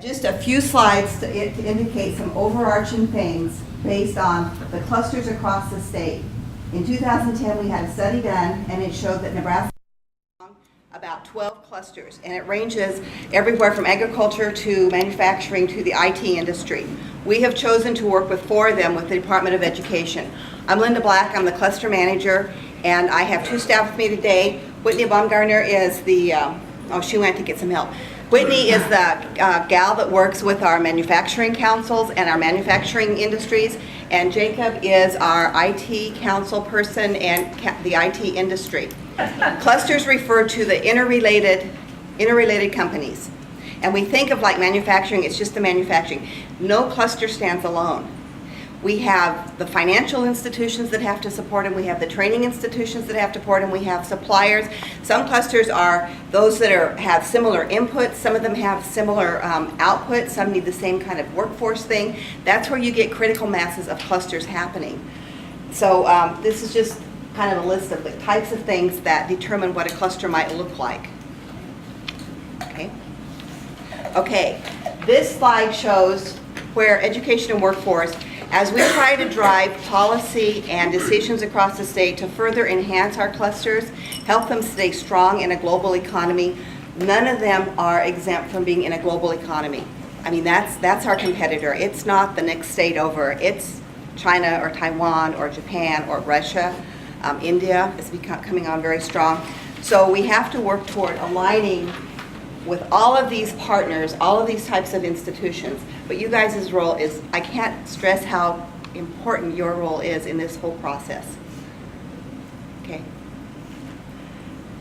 Just a few slides to indicate some overarching things based on the clusters across the state. In 2010, we had a study done, and it showed that Nebraska about 12 clusters, and it ranges everywhere from agriculture to manufacturing to the IT industry. We have chosen to work with 4 of them with the Department of Education. I'm Linda Black, I'm the cluster manager, and I have 2 staff with me today. Whitney Baumgartner is the, she went to get some help. Whitney is the gal that works with our manufacturing councils and our manufacturing industries, and Jacob is our IT council person and the IT industry. Clusters refer to the interrelated companies. And we think of like manufacturing, it's just the manufacturing. No cluster stands alone. We have the financial institutions that have to support them, we have the training institutions that have to support them, we have suppliers. Some clusters are those that have similar inputs, some of them have similar outputs, some need the same kind of workforce thing. That's where you get critical masses of clusters happening. So this is just kind of a list of the types of things that determine what a cluster might look like. Okay, this slide shows where education and workforce, as we try to drive policy and decisions across the state to further enhance our clusters, help them stay strong in a global economy, none of them are exempt from being in a global economy. I mean, that's our competitor. It's not the next state over. It's China or Taiwan or Japan or Russia. India is coming on very strong. So we have to work toward aligning with all of these partners, all of these types of institutions. But you guys' role is, I can't stress how important your role is in this whole process. Okay.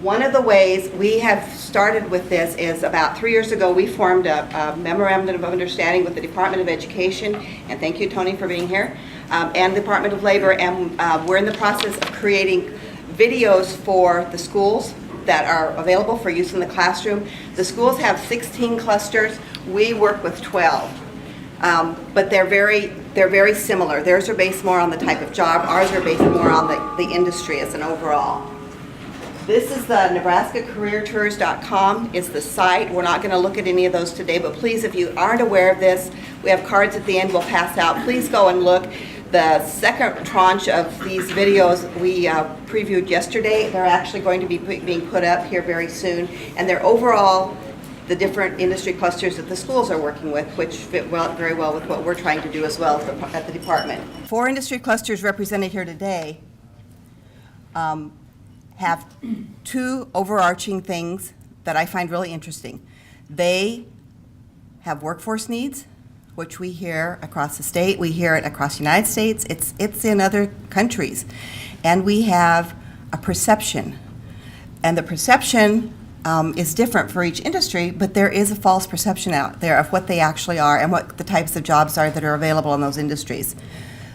One of the ways we have started with this is about 3 years ago, we formed a memorandum of understanding with the Department of Education, and thank you, Tony, for being here, and the Department of Labor, and we're in the process of creating videos for the schools that are available for use in the classroom. The schools have 16 clusters. We work with 12. But they're very similar. Theirs are based more on the type of job. Ours are based more on the industry as an overall. This is the NebraskaCareerTours.com is the site. We're not going to look at any of those today, but please, if you aren't aware of this, we have cards at the end we'll pass out. Please go and look. The second tranche of these videos we previewed yesterday. They're actually going to be being put up here very soon, and they're overall the different industry clusters that the schools are working with, which fit very well with what we're trying to do as well at the department. 4 industry clusters represented here today have 2 overarching things that I find really interesting. They have workforce needs, which we hear across the state, we hear it across the United States, it's in other countries. And we have a perception. And the perception is different for each industry, but there is a false perception out there of what they actually are and what the types of jobs are that are available in those industries.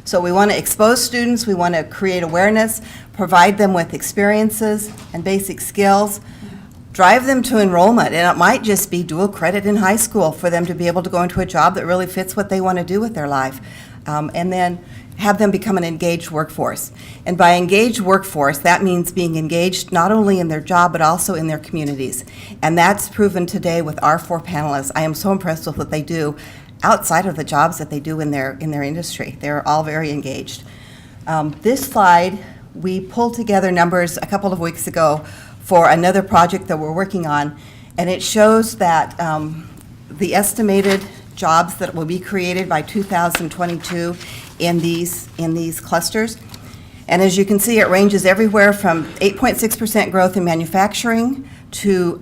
So we want to expose students, we want to create awareness, provide them with experiences and basic skills, drive them to enrollment, and it might just be dual credit in high school for them to be able to go into a job that really fits what they want to do with their life, and then have them become an engaged workforce. And by engaged workforce, that means being engaged not only in their job but also in their communities. And that's proven today with our 4 panelists. I am so impressed with what they do outside of the jobs that they do in their industry. They're all very engaged. This slide, we pulled together numbers a couple of weeks ago for another project that we're working on, and it shows that the estimated jobs that will be created by 2022 in these clusters. And as you can see, it ranges everywhere from 8.6% growth in manufacturing to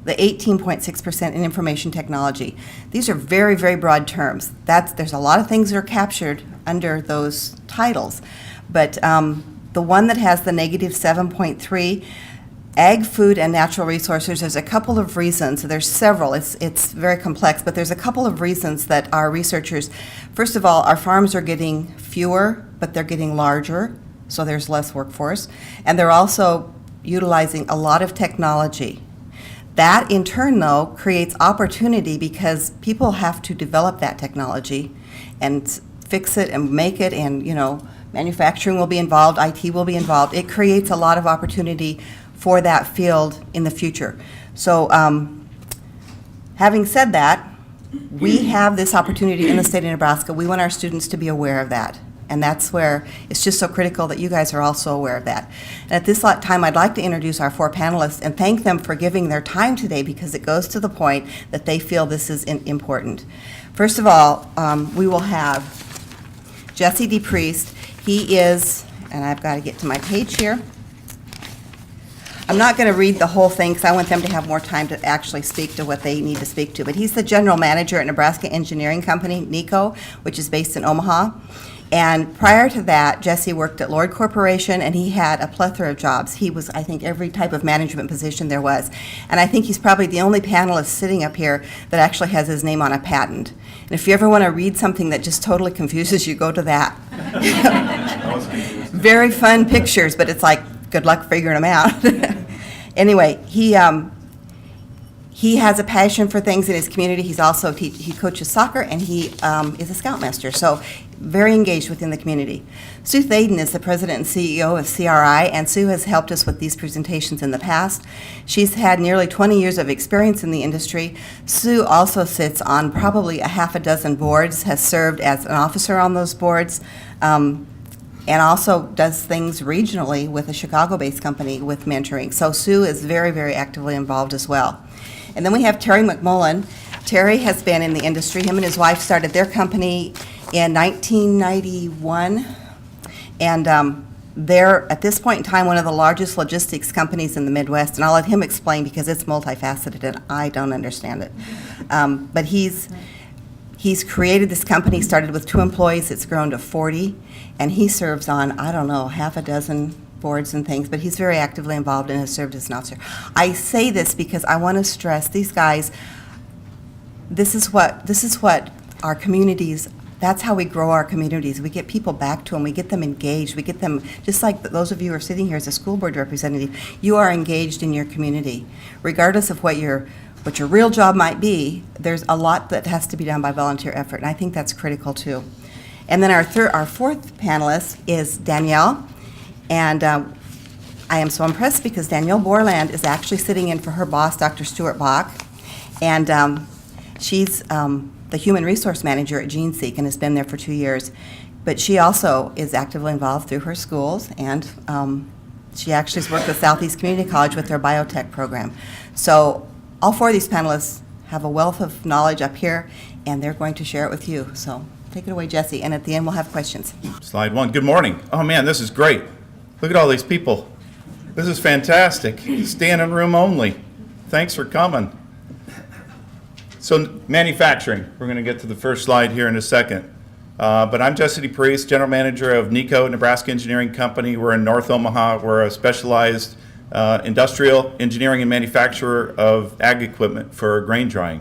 the 18.6% in information technology. These are very, very broad terms. There's a lot of things that are captured under those titles, but the one that has the negative 7.3, ag, food, and natural resources, there's a couple of reasons. There's several. It's very complex, but there's a couple of reasons that our researchers, first of all, our farms are getting fewer, but they're getting larger, so there's less workforce, and they're also utilizing a lot of technology. That, in turn, though, creates opportunity because people have to develop that technology and fix it and make it, and, manufacturing will be involved, IT will be involved. It creates a lot of opportunity for that field in the future. So having said that, we have this opportunity in the state of Nebraska. We want our students to be aware of that. And that's where it's just so critical that you guys are also aware of that. And at this time, I'd like to introduce our 4 panelists and thank them for giving their time today, because it goes to the point that they feel this is important. First of all, we will have Jesse DePriest. He is, and I've got to get to my page here. I'm not going to read the whole thing because I want them to have more time to actually speak to what they need to speak to. But he's the general manager at Nebraska Engineering Company, NECO, which is based in Omaha. And prior to that, Jesse worked at Lloyd Corporation, and he had a plethora of jobs. He was, I think, every type of management position there was. And I think he's probably the only panelist sitting up here that actually has his name on a patent. And if you ever want to read something that just totally confuses you, go to that. Very fun pictures, but it's like, good luck figuring them out. Anyway, he has a passion for things in his community. He's also, he coaches soccer, and he is a scoutmaster, so very engaged within the community. Sue Thaden is the president and CEO of CRI, and Sue has helped us with these presentations in the past. She's had nearly 20 years of experience in the industry. Sue also sits on probably a half a dozen boards, has served as an officer on those boards, and also does things regionally with a Chicago-based company with mentoring. So Sue is very, very actively involved as well. And then we have Terry McMullen. Terry has been in the industry. Him and his wife started their company in 1991. And they're, at this point in time, one of the largest logistics companies in the Midwest. And I'll let him explain because it's multifaceted and I don't understand it. But he's created this company, started with 2 employees. It's grown to 40. And he serves on, I don't know, half a dozen boards and things, but he's very actively involved and has served as an officer. I say this because I want to stress these guys, this is what our communities, that's how we grow our communities. We get people back to them, we get them engaged, we get them, just like those of you who are sitting here as a school board representative, you are engaged in your community. Regardless of what your real job might be, there's a lot that has to be done by volunteer effort, and I think that's critical too. And then our 4th panelist is Danielle. And I am so impressed because Danielle Borland is actually sitting in for her boss, Dr. Stuart Bach. And she's the human resource manager at GeneSeek and has been there for 2 years. But she also is actively involved through her schools, and she actually has worked with Southeast Community College with their biotech program. So all 4 of these panelists have a wealth of knowledge up here, and they're going to share it with you. So take it away, Jesse, and at the end we'll have questions. Slide 1. Good morning. Oh man, this is great. Look at all these people. This is fantastic. Standing room only. Thanks for coming. So manufacturing. We're going to get to the first slide here in a second. But I'm Jesse DePriest, General Manager of NECO, Nebraska Engineering Company. We're in North Omaha. We're a specialized industrial engineering and manufacturer of ag equipment for grain drying.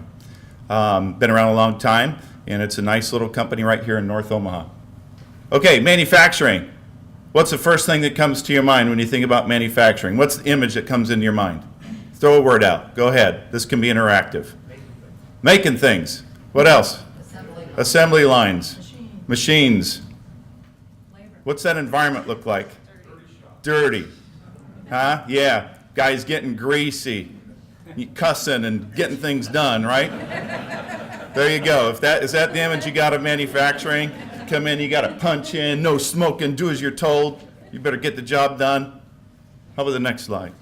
Been around a long time, and it's a nice little company right here in North Omaha. Okay, manufacturing. What's the first thing that comes to your mind when you think about manufacturing? What's the image that comes into your mind? Throw a word out. Go ahead. This can be interactive. Making things. What else? Assembly lines. Machines. What's that environment look like? Dirty. Huh? Yeah. Guys getting greasy, cussing and getting things done, right? There you go. Is that the image you got of manufacturing? Come in, you got to punch in, no smoking, do as you're told. You better get the job done. How about the next slide?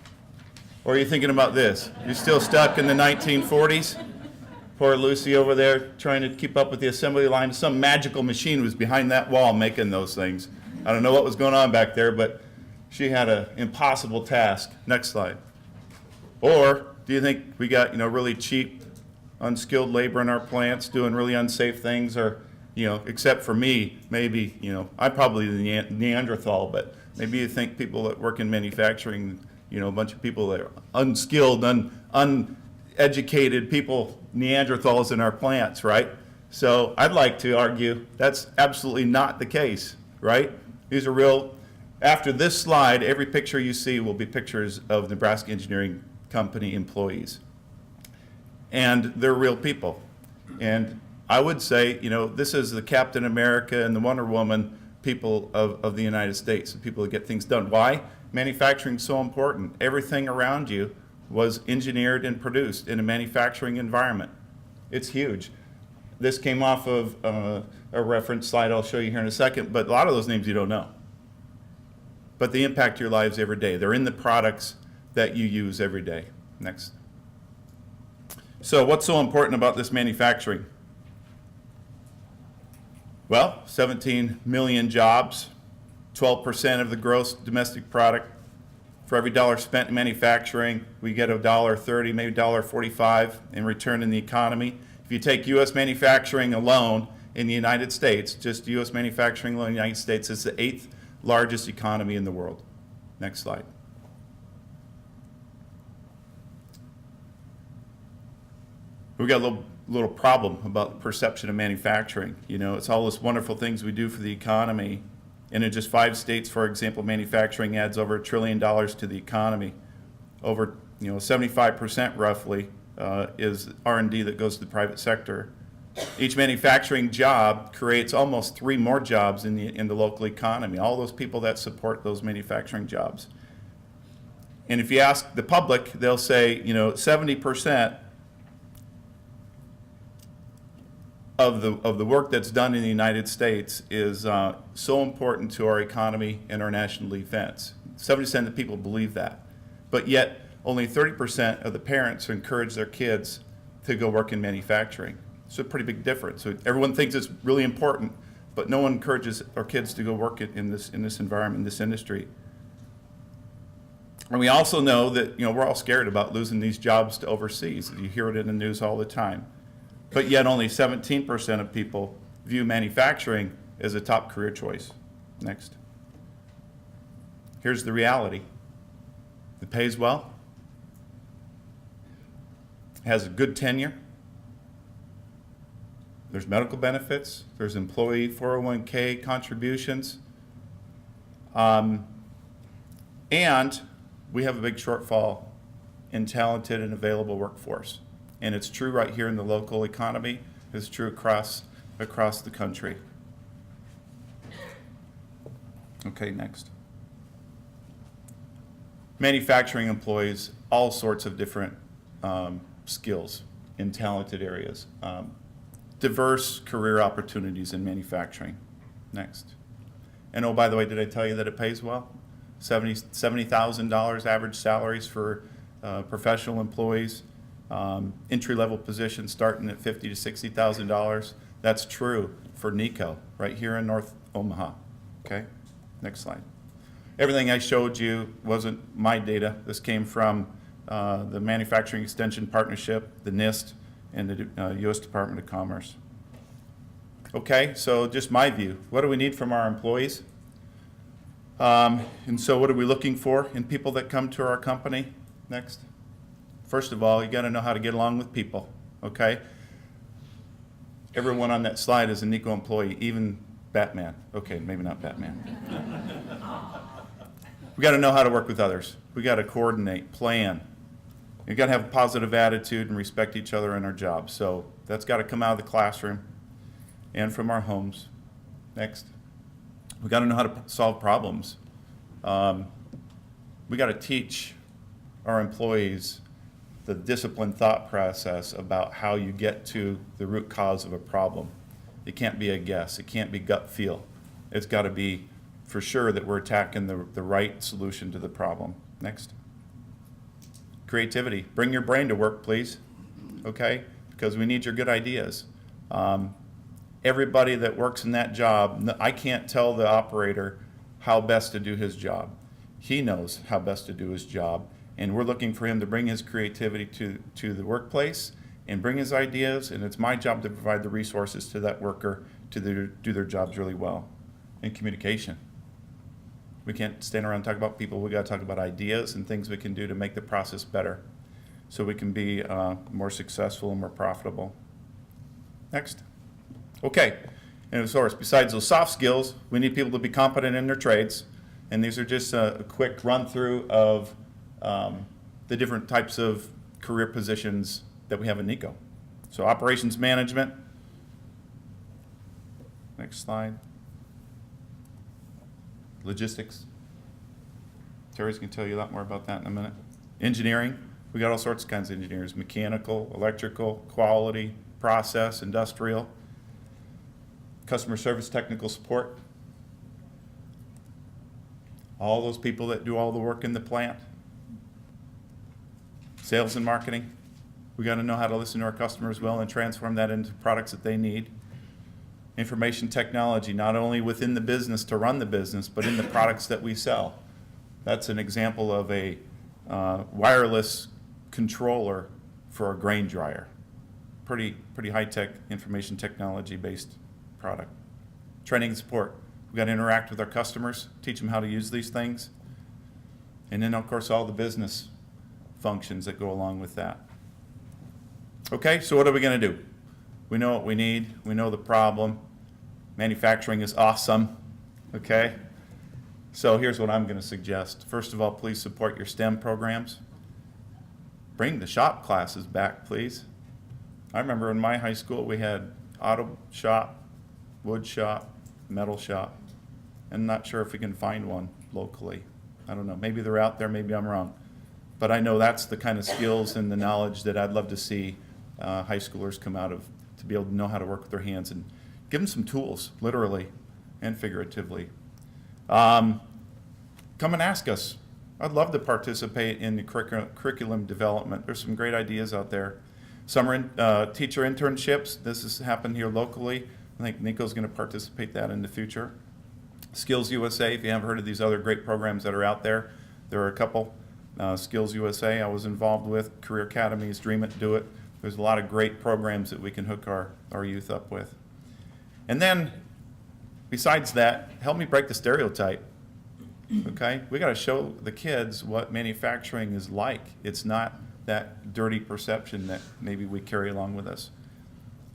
Or are you thinking about this? You're still stuck in the 1940s? Poor Lucy over there trying to keep up with the assembly line. Some magical machine was behind that wall making those things. I don't know what was going on back there, but she had an impossible task. Next slide. Or do you think we got, really cheap, unskilled labor in our plants doing really unsafe things? Or except for me, maybe, I'm probably the Neanderthal, but maybe you think people that work in manufacturing, a bunch of people that are unskilled, uneducated people, Neanderthals in our plants, right? So I'd like to argue that's absolutely not the case, right? These are real. After this slide, every picture you see will be pictures of Nebraska Engineering Company employees. And they're real people. And I would say, this is the Captain America and the Wonder Woman people of the United States, the people that get things done. Why? Manufacturing is so important. Everything around you was engineered and produced in a manufacturing environment. It's huge. This came off of a reference slide I'll show you here in a second, but a lot of those names you don't know. But they impact your lives every day. They're in the products that you use every day. Next. So what's so important about this manufacturing? Well, 17 million jobs, 12% of the gross domestic product. For every dollar spent in manufacturing, we get $1.30, maybe $1.45 in return in the economy. If you take U.S. manufacturing alone in the United States, just U.S. manufacturing alone in the United States, it's the 8th largest economy in the world. Next slide. We got a little problem about the perception of manufacturing. You know, it's all those wonderful things we do for the economy. And in just 5 states, for example, manufacturing adds over $1 trillion to the economy. Over 75% roughly is R&D that goes to the private sector. Each manufacturing job creates almost 3 more jobs in the local economy. All those people that support those manufacturing jobs. And if you ask the public, they'll say 70% of the work that's done in the United States is so important to our economy and our national defense. 70% of the people believe that. But yet, only 30% of the parents encourage their kids to go work in manufacturing. It's a pretty big difference. So everyone thinks it's really important, but no one encourages our kids to go work in this environment, in this industry. And we also know that we're all scared about losing these jobs to overseas. You hear it in the news all the time. But yet only 17% of people view manufacturing as a top career choice. Next. Here's the reality. It pays well. It has a good tenure. There's medical benefits. There's employee 401k contributions. And we have a big shortfall in talented and available workforce. And it's true right here in the local economy. It's true across the country. Okay, next. Manufacturing employs all sorts of different skills in talented areas. Diverse career opportunities in manufacturing. Next. And oh, by the way, did I tell you that it pays well? $70,000 average salaries for professional employees. Entry-level positions starting at $50,000 to $60,000. That's true for NICO right here in North Omaha. Okay, next slide. Everything I showed you wasn't my data. This came from the Manufacturing Extension Partnership, the NIST, and the U.S. Department of Commerce. Okay, so just my view. What do we need from our employees? And so what are we looking for in people that come to our company? Next. First of all, you got to know how to get along with people, okay? Everyone on that slide is a NICO employee, even Batman. Okay, maybe not Batman. We got to know how to work with others. We got to coordinate, plan. You got to have a positive attitude and respect each other in our jobs. So that's got to come out of the classroom and from our homes. Next. We got to know how to solve problems. We got to teach our employees the disciplined thought process about how you get to the root cause of a problem. It can't be a guess. It can't be gut feel. It's got to be for sure that we're attacking the right solution to the problem. Next. Creativity. Bring your brain to work, please. Okay? Because we need your good ideas. Everybody that works in that job, I can't tell the operator how best to do his job. He knows how best to do his job. And we're looking for him to bring his creativity to the workplace and bring his ideas, and it's my job to provide the resources to that worker to do their jobs really well. And communication. We can't stand around and talk about people. We got to talk about ideas and things we can do to make the process better so we can be more successful and more profitable. Next. Okay. And of course, besides those soft skills, we need people to be competent in their trades. And these are just a quick run through of the different types of career positions that we have in NICO. So operations management. Next slide. Logistics. Terry's going to tell you a lot more about that in a minute. Engineering. We got all sorts of kinds of engineers. Mechanical, electrical, quality, process, industrial, customer service, technical support, all those people that do all the work in the plant, sales and marketing. We got to know how to listen to our customers well and transform that into products that they need. Information technology, not only within the business to run the business, but in the products that we sell. That's an example of a wireless controller for a grain dryer. Pretty high-tech information technology-based product. Training and support. We've got to interact with our customers, teach them how to use these things. And then, of course, all the business functions that go along with that. Okay, so what are we going to do? We know what we need. We know the problem. Manufacturing is awesome. Okay? So here's what I'm going to suggest. First of all, please support your STEM programs. Bring the shop classes back, please. I remember in my high school we had auto shop, wood shop, metal shop. I'm not sure if we can find one locally. I don't know. Maybe they're out there. Maybe I'm wrong. But I know that's the kind of skills and the knowledge that I'd love to see high schoolers come out of, to be able to know how to work with their hands, and give them some tools, literally and figuratively. Come and ask us. I'd love to participate in the curriculum development. There's some great ideas out there. Summer teacher internships. This has happened here locally. I think Nico's going to participate that in the future. Skills USA, if you haven't heard of these other great programs that are out there, there are a couple. Skills USA I was involved with, Career Academies, Dream It, Do It. There's a lot of great programs that we can hook our youth up with. And then, besides that, help me break the stereotype. Okay? We got to show the kids what manufacturing is like. It's not that dirty perception that maybe we carry along with us.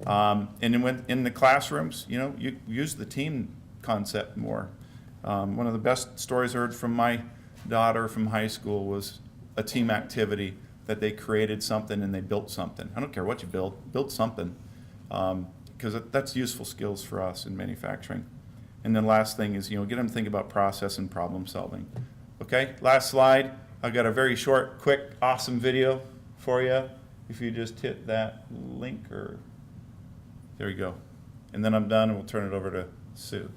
And then in the classrooms, you use the team concept more. One of the best stories I heard from my daughter from high school was a team activity that they created something and they built something. I don't care what you build something, because that's useful skills for us in manufacturing. And then last thing is, get them to think about process and problem solving. Okay, last slide. I've got a very short, quick, awesome video for you. If you just hit that link, or there you go. And then I'm done, and we'll turn it over to Sue.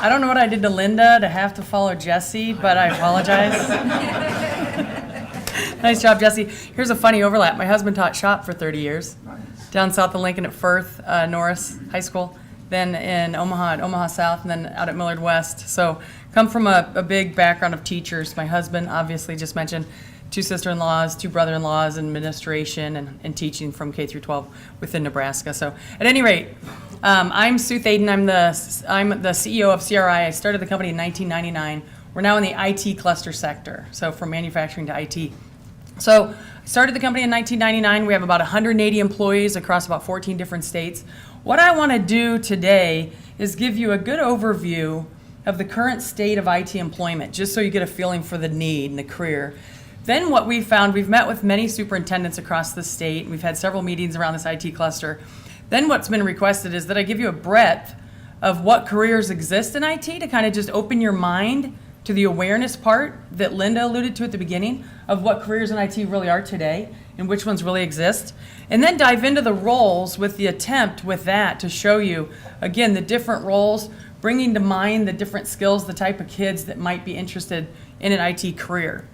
I don't know what I did to Linda to have to follow Jesse, but I apologize. Nice job, Jesse. Here's a funny overlap. My husband taught shop for 30 years, down south of Lincoln at Firth, Norris High School, then in Omaha at Omaha South, and then out at Millard West. So come from a big background of teachers. My husband, obviously, just mentioned 2 sister-in-laws, 2 brother-in-laws in administration and teaching from K through 12 within Nebraska. So at any rate, I'm Sue Thaden. I'm the CEO of CRI. I started the company in 1999. We're now in the IT cluster sector, so from manufacturing to IT. So I started the company in 1999. We have about 180 employees across about 14 different states. What I want to do today is give you a good overview of the current state of IT employment, just so you get a feeling for the need and the career. Then what we found, we've met with many superintendents across the state. We've had several meetings around this IT cluster. Then what's been requested is that I give you a breadth of what careers exist in IT to kind of just open your mind to the awareness part that Linda alluded to at the beginning of what careers in IT really are today and which ones really exist. And then dive into the roles with the attempt with that to show you, again, the different roles, bringing to mind the different skills, the type of kids that might be interested in an IT career.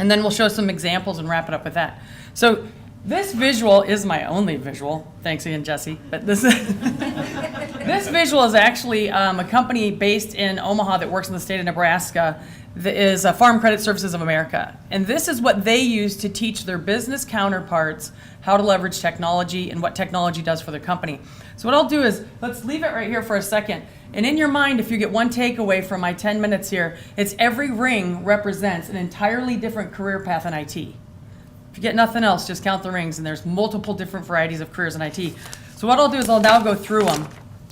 And then we'll show some examples and wrap it up with that. So This visual is my only visual. Thanks again, Jesse. But this this visual is actually a company based in Omaha that works in the state of Nebraska that is Farm Credit Services of America. And this is what they use to teach their business counterparts how to leverage technology and what technology does for their company. So what I'll do is, let's leave it right here for a second. And in your mind, if you get one takeaway from my 10 minutes here, it's every ring represents an entirely different career path in IT. If you get nothing else, just count the rings, and there's multiple different varieties of careers in IT. So what I'll do is I'll now go through them.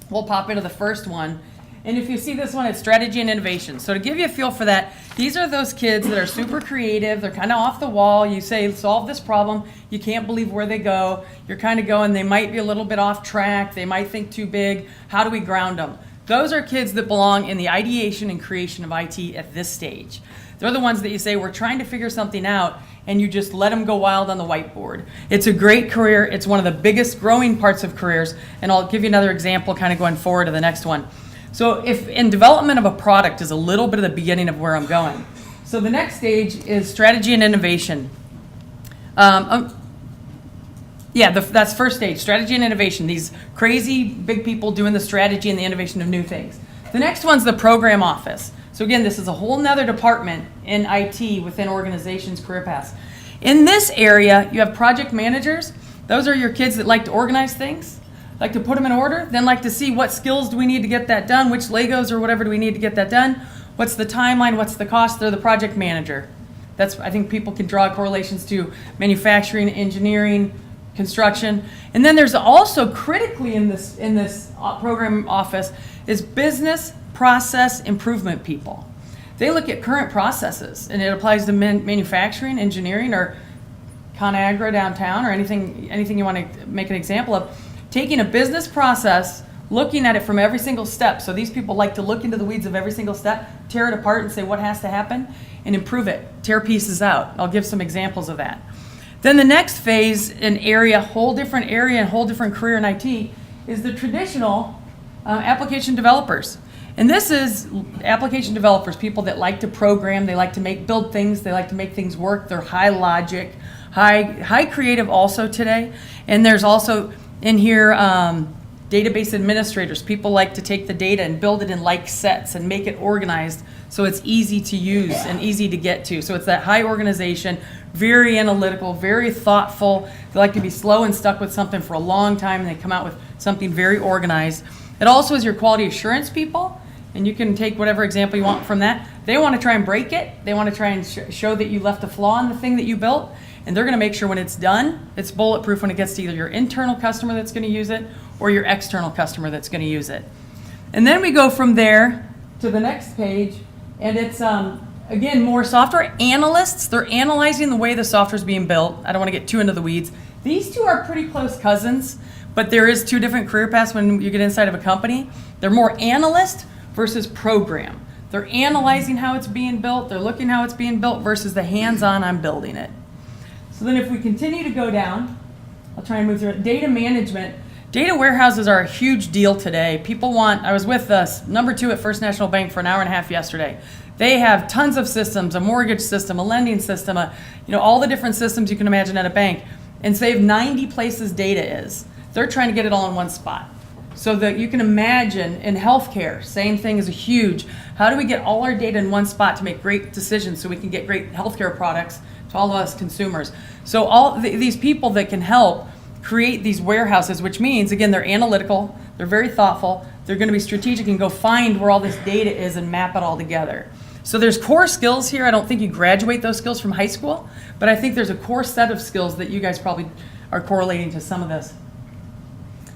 We'll pop into the first one. And if you see this one, it's strategy and innovation. So to give you a feel for that, these are those kids that are super creative. They're kind of off the wall. You say, solve this problem. You can't believe where they go. You're kind of going, they might be a little bit off track. They might think too big. How do we ground them? Those are kids that belong in the ideation and creation of IT at this stage. They're the ones that you say, we're trying to figure something out, and you just let them go wild on the whiteboard. It's a great career. It's one of the biggest growing parts of careers, and I'll give you another example kind of going forward to the next one. So if in development of a product is a little bit of the beginning of where I'm going. So the next stage is strategy and innovation. That's first stage, strategy and innovation. These crazy big people doing the strategy and the innovation of new things. The next one's the program office. So again, this is a whole nother department in IT within organizations' career paths. In this area, you have project managers. Those are your kids that like to organize things, like to put them in order, then like to see what skills do we need to get that done, which Legos or whatever do we need to get that done, what's the timeline, what's the cost. They're the project manager. That's, I think people can draw correlations to manufacturing, engineering, construction. And then there's also critically in this program office is business process improvement people. They look at current processes, and it applies to manufacturing, engineering, or ConAgra downtown, or anything you want to make an example of. Taking a business process, looking at it from every single step. So these people like to look into the weeds of every single step, tear it apart and say what has to happen, and improve it, tear pieces out. I'll give some examples of that. Then the next phase, whole different area and whole different career in IT, is the traditional application developers. And this is application developers, people that like to program, they like to build things, they like to make things work. They're high logic, high creative also today. And there's also in here database administrators. People like to take the data and build it in like sets and make it organized so it's easy to use and easy to get to. So it's that high organization, very analytical, very thoughtful. They like to be slow and stuck with something for a long time, and they come out with something very organized. It also is your quality assurance people, and you can take whatever example you want from that. They want to try and break it. They want to try and show that you left a flaw in the thing that you built, and they're going to make sure when it's done, it's bulletproof when it gets to either your internal customer that's going to use it or your external customer that's going to use it. And then we go from there to the next page, and it's, again, more software analysts. They're analyzing the way the software is being built. I don't want to get too into the weeds. These two are pretty close cousins, but there is two different career paths when you get inside of a company. They're more analyst versus program. They're analyzing how it's being built. They're looking how it's being built versus the hands-on, I'm building it. So then if we continue to go down, I'll try and move through it. Data management. Data warehouses are a huge deal today. People want, I was with number 2 at First National Bank for an hour and a half yesterday. They have tons of systems, a mortgage system, a lending system, all the different systems you can imagine at a bank. And so they have 90 places data is. They're trying to get it all in one spot. So that you can imagine in healthcare, same thing is a huge, how do we get all our data in one spot to make great decisions so we can get great healthcare products to all of us consumers. So all these people that can help create these warehouses, which means, again, they're analytical, they're very thoughtful, they're going to be strategic and go find where all this data is and map it all together. So there's core skills here. I don't think you graduate those skills from high school, but I think there's a core set of skills that you guys probably are correlating to some of this.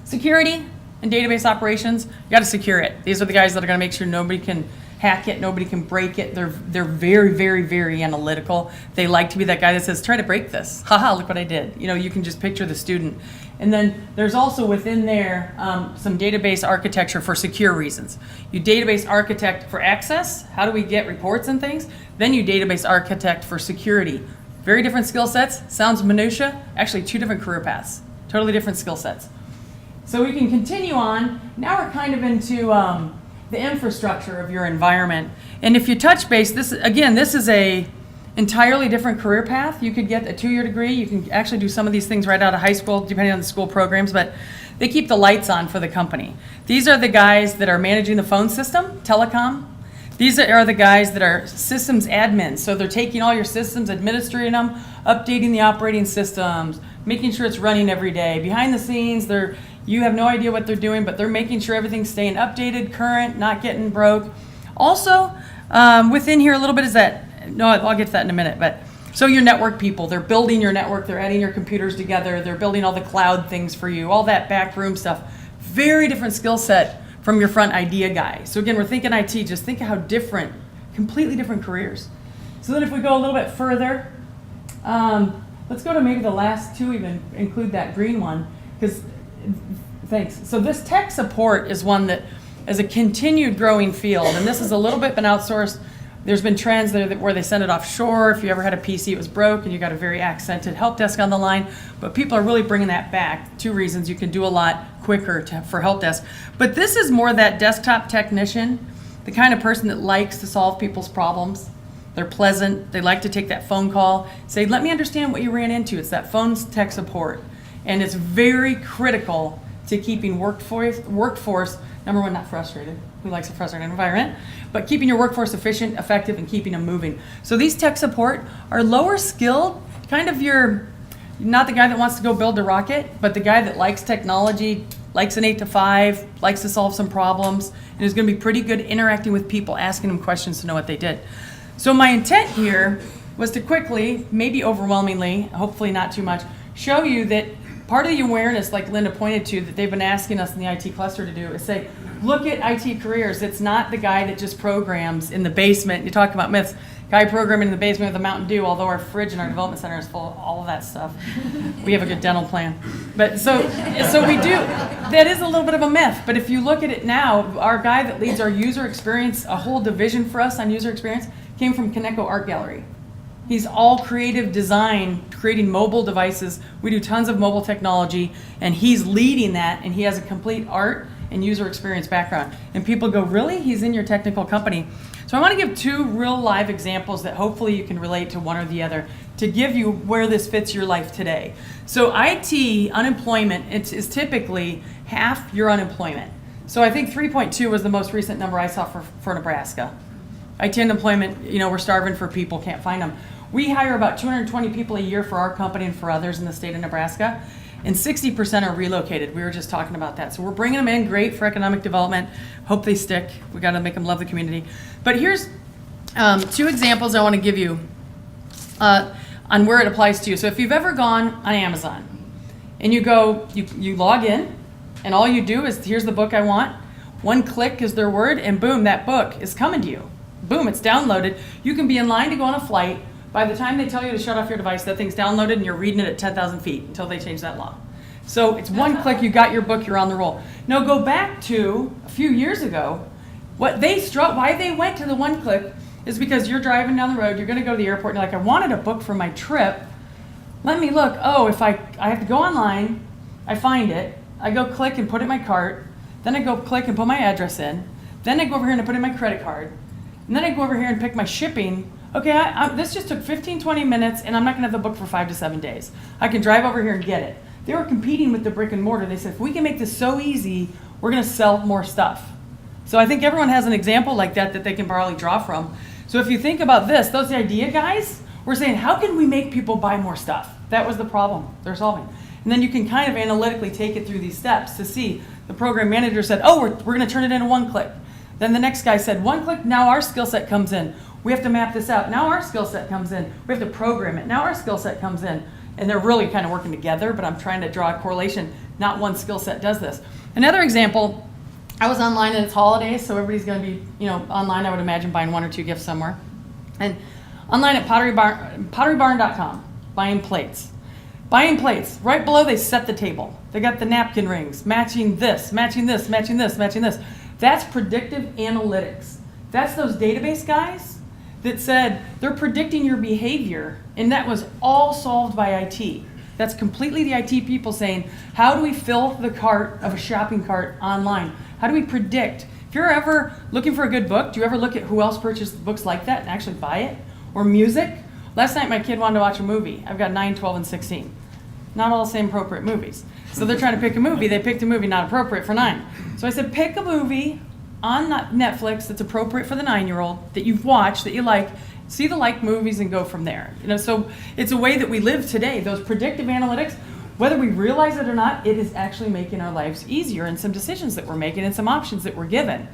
Security and database operations, you got to secure it. These are the guys that are going to make sure nobody can hack it, nobody can break it. They're very, very, very analytical. They like to be that guy that says, try to break this. Haha, look what I did. You can just picture the student. And then there's also within there some database architecture for secure reasons. You database architect for access. How do we get reports and things? Then you database architect for security. Very different skill sets. Sounds minutia. Actually, 2 different career paths. Totally different skill sets. So we can continue on. Now we're kind of into the infrastructure of your environment. And if you touch base, this is entirely different career path. You could get a 2-year degree. You can actually do some of these things right out of high school, depending on the school programs, but they keep the lights on for the company. These are the guys that are managing the phone system, telecom. These are the guys that are systems admins. So they're taking all your systems, administrating them, updating the operating systems, making sure it's running every day. Behind the scenes, you have no idea what they're doing, but they're making sure everything's staying updated, current, not getting broke. Also, within here a little bit is that, no, I'll get to that in a minute, but so your network people, they're building your network, they're adding your computers together, they're building all the cloud things for you, all that backroom stuff. Very different skill set from your front idea guy. So again, we're thinking IT, just think of how different, completely different careers. So then if we go a little bit further, let's go to maybe the last two, even include that green one, because, thanks. So this tech support is one that is a continued growing field, and this has a little bit been outsourced. There's been trends where they send it offshore. If you ever had a PC, it was broke, and you got a very accented help desk on the line. But people are really bringing that back. 2 reasons: you can do a lot quicker for help desk. But this is more that desktop technician, the kind of person that likes to solve people's problems. They're pleasant. They like to take that phone call, say, "Let me understand what you ran into." It's that phone tech support, and it's very critical to keeping workforce. Number one, not frustrated. Who likes a frustrated environment? But keeping your workforce efficient, effective, and keeping them moving. So these tech support are lower skilled, kind of not the guy that wants to go build a rocket, but the guy that likes technology, likes an 8 to 5, likes to solve some problems, and is going to be pretty good interacting with people, asking them questions to know what they did. So my intent here was to quickly, maybe overwhelmingly, hopefully not too much, show you that part of the awareness, like Linda pointed to, that they've been asking us in the IT cluster to do is say, look at IT careers. It's not the guy that just programs in the basement. You talk about myths. Guy programming in the basement with a Mountain Dew, although our fridge in our development center is full of all of that stuff. We have a good dental plan. But so we do. That is a little bit of a myth. But if you look at it now, our guy that leads our user experience, a whole division for us on user experience, came from Kaneko Art Gallery. He's all creative design, creating mobile devices. We do tons of mobile technology, and he's leading that, and he has a complete art and user experience background. And people go, really? He's in your technical company? So I want to give 2 real live examples that hopefully you can relate to one or the other to give you where this fits your life today. So IT unemployment is typically half your unemployment. So I think 3.2 was the most recent number I saw for Nebraska. IT unemployment, we're starving for people, can't find them. We hire about 220 people a year for our company and for others in the state of Nebraska, and 60% are relocated. We were just talking about that. So we're bringing them in, great for economic development. Hope they stick. We got to make them love the community. But here's 2 examples I want to give you on where it applies to you. So if you've ever gone on Amazon and you go, you log in, and all you do is, here's the book I want. 1 click is their word, and boom, that book is coming to you. Boom, it's downloaded. You can be in line to go on a flight. By the time they tell you to shut off your device, that thing's downloaded and you're reading it at 10,000 feet until they change that law. So it's 1 click, you got your book, you're on the roll. Now go back to a few years ago. Why they went to the 1 click is because you're driving down the road, you're going to go to the airport, and you're like, I wanted a book for my trip. Let me look. Oh, if I have to go online, I find it. I go click and put it in my cart. Then I go click and put my address in. Then I go over here and I put in my credit card. And then I go over here and pick my shipping. Okay, this just took 15, 20 minutes, and I'm not going to have the book for 5 to 7 days. I can drive over here and get it. They were competing with the brick and mortar. They said, if we can make this so easy, we're going to sell more stuff. So I think everyone has an example like that they can probably draw from. So if you think about this, those idea guys were saying, how can we make people buy more stuff? That was the problem they're solving. And then you can kind of analytically take it through these steps to see. The program manager said, oh, we're going to turn it into 1 click. Then the next guy said, 1 click, now our skill set comes in. We have to map this out. Now our skill set comes in. We have to program it. Now our skill set comes in. And they're really kind of working together, but I'm trying to draw a correlation. Not one skill set does this. Another example, I was online and it's holidays, so everybody's going to be, online, I would imagine, buying 1 or 2 gifts somewhere. And online at potterybarn.com, buying plates. Buying plates. Right below, they set the table. They got the napkin rings, matching this, matching this, matching this, matching this. That's predictive analytics. That's those database guys that said they're predicting your behavior, and that was all solved by IT. That's completely the IT people saying, how do we fill the cart of a shopping cart online? How do we predict? If you're ever looking for a good book, do you ever look at who else purchased books like that and actually buy it? Or music? Last night my kid wanted to watch a movie. I've got 9, 12, and 16. Not all the same appropriate movies. So they're trying to pick a movie. They picked a movie not appropriate for 9. So I said, pick a movie on Netflix that's appropriate for the 9-year-old that you've watched, that you like. See the liked movies and go from there. So it's a way that we live today. Those predictive analytics, whether we realize it or not, it is actually making our lives easier in some decisions that we're making and some options that we're given.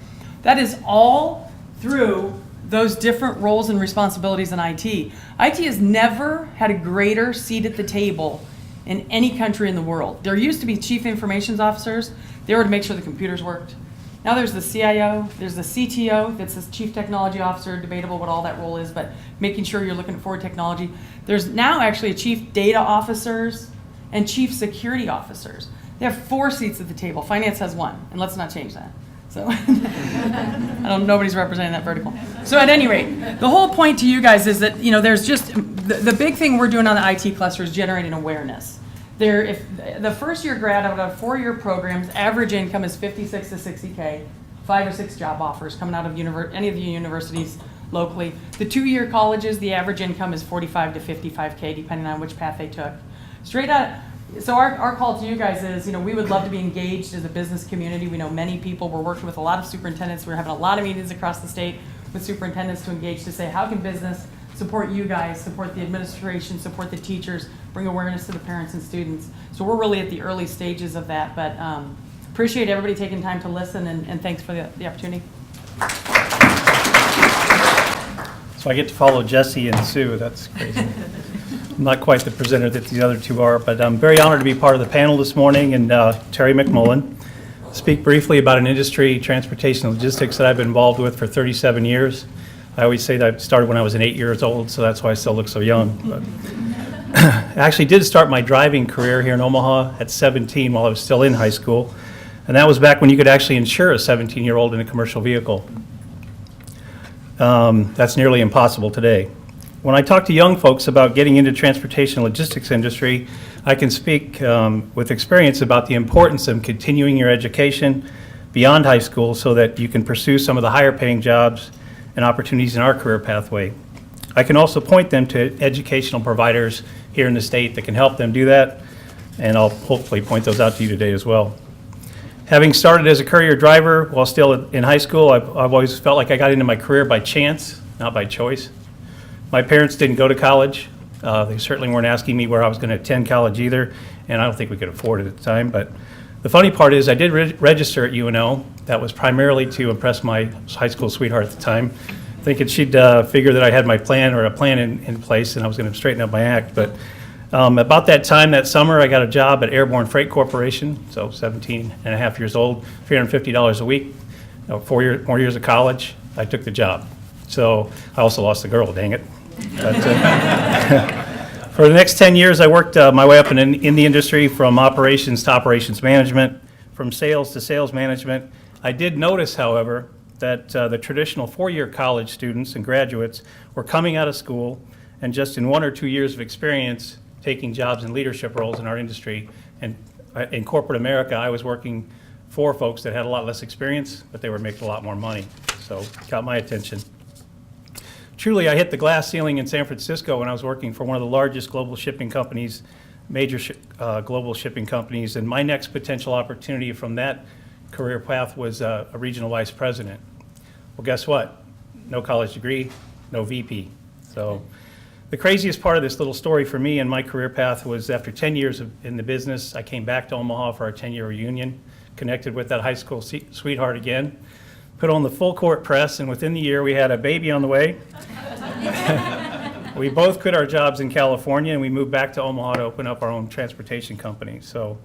That is all through those different roles and responsibilities in IT. IT has never had a greater seat at the table in any country in the world. There used to be chief information officers. They were to make sure the computers worked. Now there's the CIO, there's the CTO, that's the chief technology officer, debatable what all that role is, but making sure you're looking at forward technology. There's now actually a chief data officers and chief security officers. They have 4 seats at the table. Finance has 1, and let's not change that. So nobody's representing that vertical. So at any rate, the whole point to you guys is that there's just the big thing we're doing on the IT cluster is generating awareness. If the first year grad out of 4-year programs, average income is 56 to 60K, 5 or 6 job offers coming out of any of the universities locally. The 2-year colleges, the average income is 45 to 55K, depending on which path they took. Straight out. So our call to you guys is, we would love to be engaged as a business community. We know many people. We're working with a lot of superintendents. We're having a lot of meetings across the state with superintendents to engage to say, how can business support you guys, support the administration, support the teachers, bring awareness to the parents and students. So we're really at the early stages of that, but appreciate everybody taking time to listen, and thanks for the opportunity. So I get to follow Jesse and Sue. That's crazy. I'm not quite the presenter that the other two are, but I'm very honored to be part of the panel this morning, and Terry McMullen. Speak briefly about an industry, transportation and logistics, that I've been involved with for 37 years. I always say that I started when I was 8 years old, so that's why I still look so young. But I actually did start my driving career here in Omaha at 17 while I was still in high school, and that was back when you could actually insure a 17-year-old in a commercial vehicle. That's nearly impossible today. When I talk to young folks about getting into transportation and logistics industry, I can speak with experience about the importance of continuing your education beyond high school so that you can pursue some of the higher paying jobs and opportunities in our career pathway. I can also point them to educational providers here in the state that can help them do that, and I'll hopefully point those out to you today as well. Having started as a courier driver while still in high school, I've always felt like I got into my career by chance, not by choice. My parents didn't go to college. They certainly weren't asking me where I was going to attend college either, and I don't think we could afford it at the time. But the funny part is I did register at UNO. That was primarily to impress my high school sweetheart at the time, thinking she'd figure that I had my plan or a plan in place and I was going to straighten up my act. But about that time, that summer, I got a job at Airborne Freight Corporation, so 17 and a half years old, $350 a week, 4 years of college. I took the job. So I also lost the girl, dang it. But, for the next 10 years, I worked my way up in the industry from operations to operations management, from sales to sales management. I did notice, however, that the traditional 4-year college students and graduates were coming out of school and just in 1 or 2 years of experience taking jobs in leadership roles in our industry. And in corporate America, I was working for folks that had a lot less experience, but they were making a lot more money. So it caught my attention. Truly, I hit the glass ceiling in San Francisco when I was working for one of the largest global shipping companies, major global shipping companies, and my next potential opportunity from that career path was a regional vice president. Well, guess what? No college degree, no VP. So the craziest part of this little story for me and my career path was after 10 years in the business, I came back to Omaha for our 10-year reunion, connected with that high school sweetheart again, put on the full court press, and within the year we had a baby on the way. We both quit our jobs in California and we moved back to Omaha to open up our own transportation company. So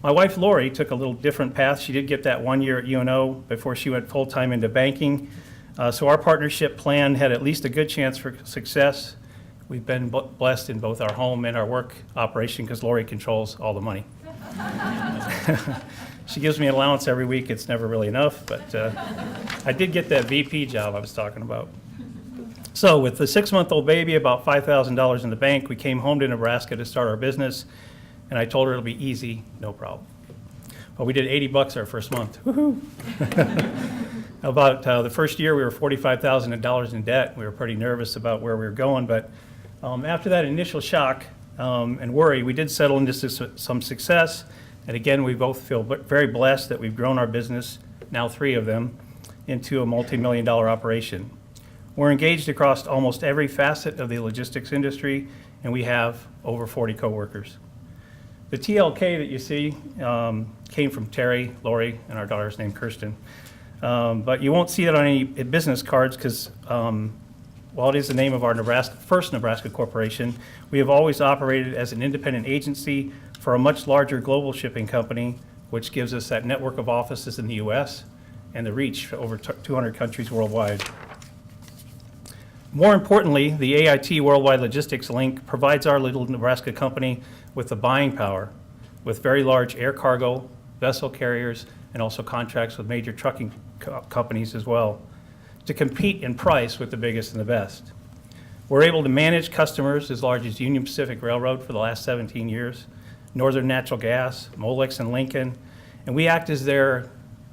my wife Lori took a little different path. She did get that 1 year at UNO before she went full-time into banking. So our partnership plan had at least a good chance for success. We've been blessed in both our home and our work operation because Lori controls all the money. She gives me an allowance every week. It's never really enough, but I did get that VP job I was talking about. So with the 6-month-old baby, about $5,000 in the bank, we came home to Nebraska to start our business, and I told her it'll be easy, no problem. Well, we did $80 our first month. Woohoo! About the first year, we were $45,000 in debt. We were pretty nervous about where we were going, but After that initial shock and worry, we did settle into some success. And again, we both feel very blessed that we've grown our business, now 3 of them, into a multi-million-dollar operation. We're engaged across almost every facet of the logistics industry, and we have over 40 coworkers. The TLK that you see came from Terry, Lori, and our daughter's named Kirsten. But you won't see it on any business cards because while it is the name of our first Nebraska corporation, we have always operated as an independent agency for a much larger global shipping company, which gives us that network of offices in the U.S. and the reach to over 200 countries worldwide. More importantly, the AIT Worldwide Logistics link provides our little Nebraska company with the buying power, with very large air cargo, vessel carriers, and also contracts with major trucking companies as well, to compete in price with the biggest and the best. We're able to manage customers as large as Union Pacific Railroad for the last 17 years, Northern Natural Gas, Molex and Lincoln, and we act as their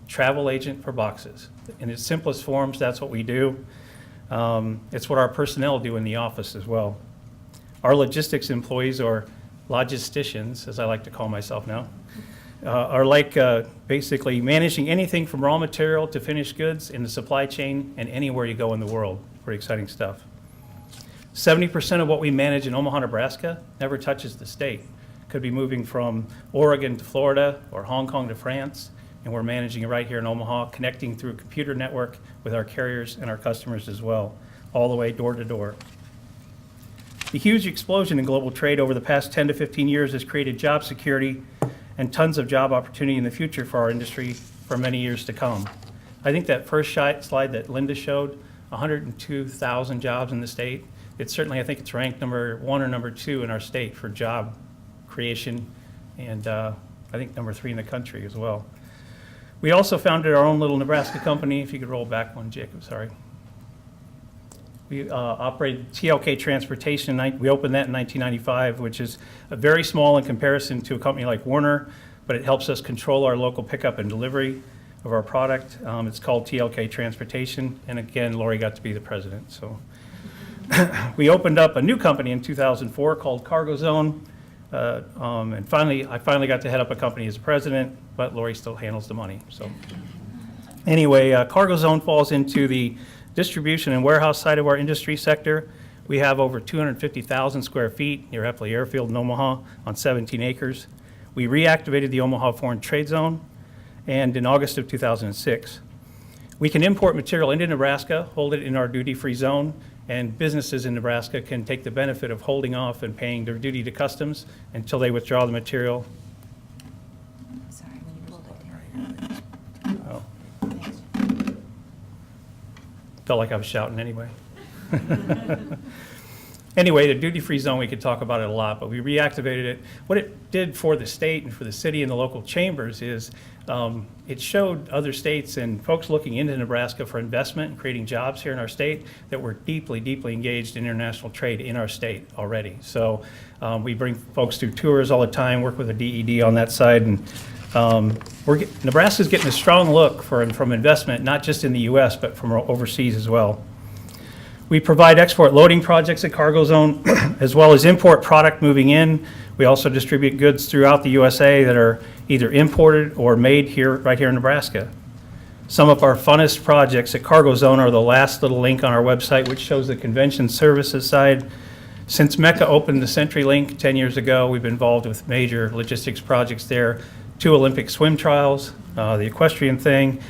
travel agent for boxes. In its simplest forms, that's what we do. It's what our personnel do in the office as well. Our logistics employees, or logisticians, as I like to call myself now, are like basically managing anything from raw material to finished goods in the supply chain and anywhere you go in the world. Pretty exciting stuff. 70% of what we manage in Omaha, Nebraska never touches the state. Could be moving from Oregon to Florida or Hong Kong to France, and we're managing it right here in Omaha, connecting through a computer network with our carriers and our customers as well, all the way door to door. The huge explosion in global trade over the past 10 to 15 years has created job security and tons of job opportunity in the future for our industry for many years to come. I think that first slide that Linda showed, 102,000 jobs in the state, it's certainly, I think it's ranked number 1 or number 2 in our state for job creation, and I think number 3 in the country as well. We also founded our own little Nebraska company. If you could roll back one, Jacob, sorry. We operated TLK Transportation. We opened that in 1995, which is very small in comparison to a company like Werner, but it helps us control our local pickup and delivery of our product. It's called TLK Transportation, and again, Lori got to be the president. So we opened up a new company in 2004 called Cargo Zone, and I finally got to head up a company as president, but Lori still handles the money. So anyway, Cargo Zone falls into the distribution and warehouse side of our industry sector. We have over 250,000 square feet near Epley Airfield in Omaha on 17 acres. We reactivated the Omaha Foreign Trade Zone, and in August of 2006. We can import material into Nebraska, hold it in our duty-free zone, and businesses in Nebraska can take the benefit of holding off and paying their duty to customs until they withdraw the material. Sorry, when you pulled it down. Oh. Felt like I was shouting anyway. Anyway, the duty-free zone, we could talk about it a lot, but we reactivated it. What it did for the state and for the city and the local chambers is it showed other states and folks looking into Nebraska for investment and creating jobs here in our state that we're deeply, deeply engaged in international trade in our state already. So we bring folks through tours all the time, work with the DED on that side, and Nebraska's getting a strong look from investment, not just in the U.S., but from overseas as well. We provide export loading projects at Cargo Zone, as well as import product moving in. We also distribute goods throughout the USA that are either imported or made here, right here in Nebraska. Some of our funnest projects at Cargo Zone are the last little link on our website, which shows the convention services side. Since Mecca opened the CenturyLink 10 years ago, we've been involved with major logistics projects there, 2 Olympic swim trials, the equestrian thing.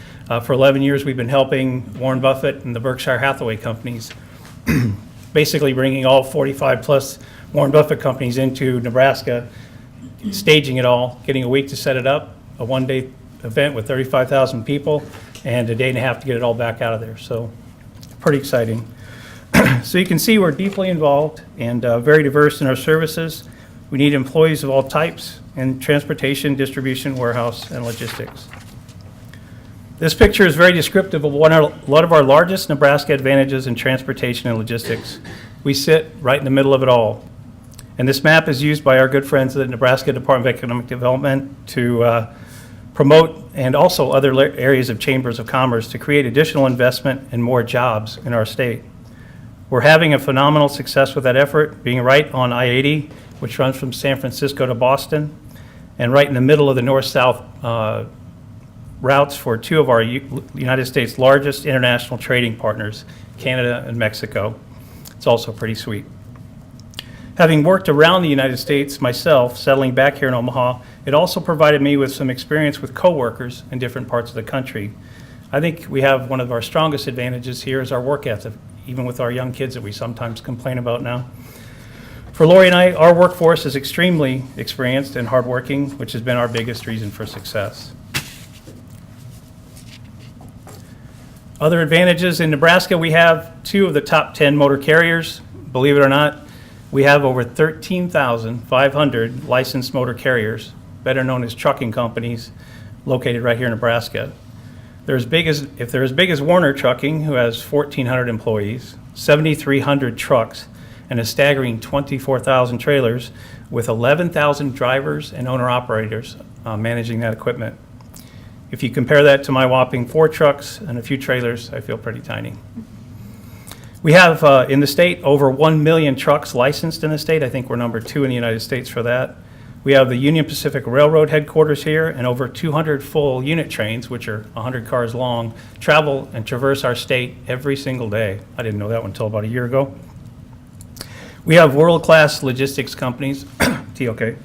For 11 years, we've been helping Warren Buffett and the Berkshire Hathaway companies, basically bringing all 45 plus Warren Buffett companies into Nebraska, staging it all, getting a week to set it up, a one-day event with 35,000 people, and a day and a half to get it all back out of there. So pretty exciting. So you can see we're deeply involved and very diverse in our services. We need employees of all types in transportation, distribution, warehouse, and logistics. This picture is very descriptive of one of our largest Nebraska advantages in transportation and logistics. We sit right in the middle of it all. And this map is used by our good friends at the Nebraska Department of Economic Development to promote, and also other areas of chambers of commerce, to create additional investment and more jobs in our state. We're having a phenomenal success with that effort, being right on I-80, which runs from San Francisco to Boston, and right in the middle of the north-south routes for two of our United States' largest international trading partners, Canada and Mexico. It's also pretty sweet. Having worked around the United States myself, settling back here in Omaha, it also provided me with some experience with coworkers in different parts of the country. I think we have one of our strongest advantages here is our work ethic, even with our young kids that we sometimes complain about now. For Lori and I, our workforce is extremely experienced and hardworking, which has been our biggest reason for success. Other advantages in Nebraska, we have 2 of the top 10 motor carriers. Believe it or not, we have over 13,500 licensed motor carriers, better known as trucking companies, located right here in Nebraska. If they're as big as Warner Trucking, who has 1,400 employees, 7,300 trucks, and a staggering 24,000 trailers, with 11,000 drivers and owner-operators managing that equipment. If you compare that to my whopping 4 trucks and a few trailers, I feel pretty tiny. We have in the state over 1 million trucks licensed in the state. I think we're number 2 in the United States for that. We have the Union Pacific Railroad headquarters here, and over 200 full unit trains, which are 100 cars long, travel and traverse our state every single day. I didn't know that one until about a year ago. We have world-class logistics companies, TOK.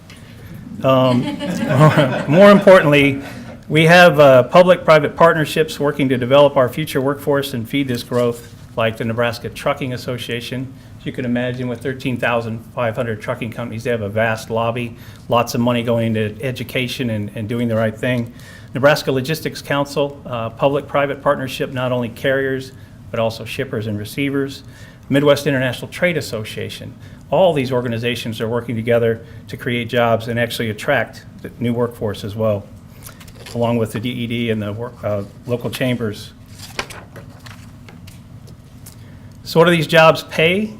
More importantly, we have public-private partnerships working to develop our future workforce and feed this growth, like the Nebraska Trucking Association. As you can imagine, with 13,500 trucking companies, they have a vast lobby, lots of money going into education and doing the right thing. Nebraska Logistics Council, public-private partnership, not only carriers, but also shippers and receivers. Midwest International Trade Association. All these organizations are working together to create jobs and actually attract the new workforce as well, along with the DED and the local chambers. So what do these jobs pay?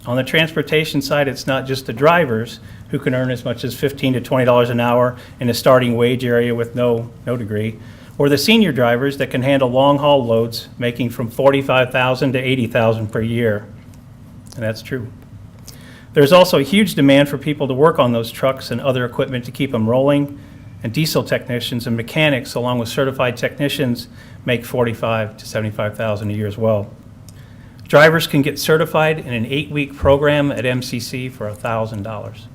On the transportation side, it's not just the drivers who can earn as much as $15 to $20 an hour in a starting wage area with no degree, or the senior drivers that can handle long-haul loads making from $45,000 to $80,000 per year. And that's true. There's also a huge demand for people to work on those trucks and other equipment to keep them rolling, and diesel technicians and mechanics, along with certified technicians, make $45,000 to $75,000 a year as well. Drivers can get certified in an 8-week program at MCC for $1,000.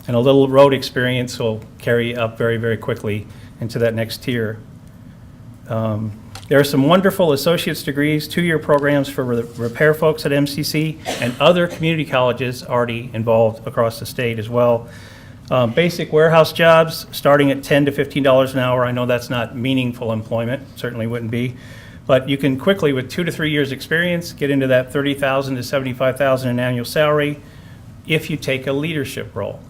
And a little road experience will carry you up very, very quickly into that next tier. There are some wonderful associate's degrees, 2-year programs for repair folks at MCC, and other community colleges already involved across the state as well. Basic warehouse jobs starting at $10 to $15 an hour. I know that's not meaningful employment, certainly wouldn't be, but you can quickly, with 2 to 3 years experience, get into that $30,000 to $75,000 in annual salary if you take a leadership role.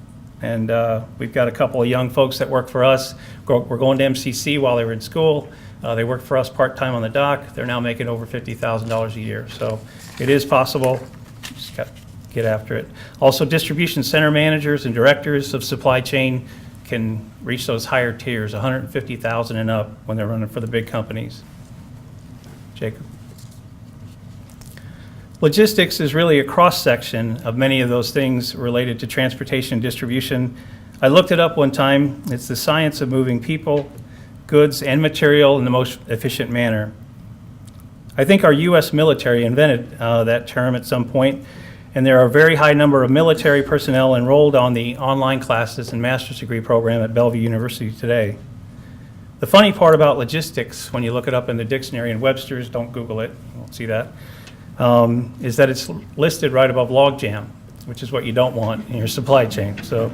And we've got a couple of young folks that work for us. We're going to MCC while they were in school. They work for us part-time on the dock. They're now making over $50,000 a year. So it is possible. Just got to get after it. Also, distribution center managers and directors of supply chain can reach those higher tiers, $150,000 and up when they're running for the big companies. Jacob. Logistics is really a cross-section of many of those things related to transportation and distribution. I looked it up one time. It's the science of moving people, goods, and material in the most efficient manner. I think our U.S. military invented that term at some point, and there are a very high number of military personnel enrolled on the online classes and master's degree program at Bellevue University today. The funny part about logistics, when you look it up in the dictionary in Webster's, don't Google it, you won't see that, is that it's listed right above logjam, which is what you don't want in your supply chain. So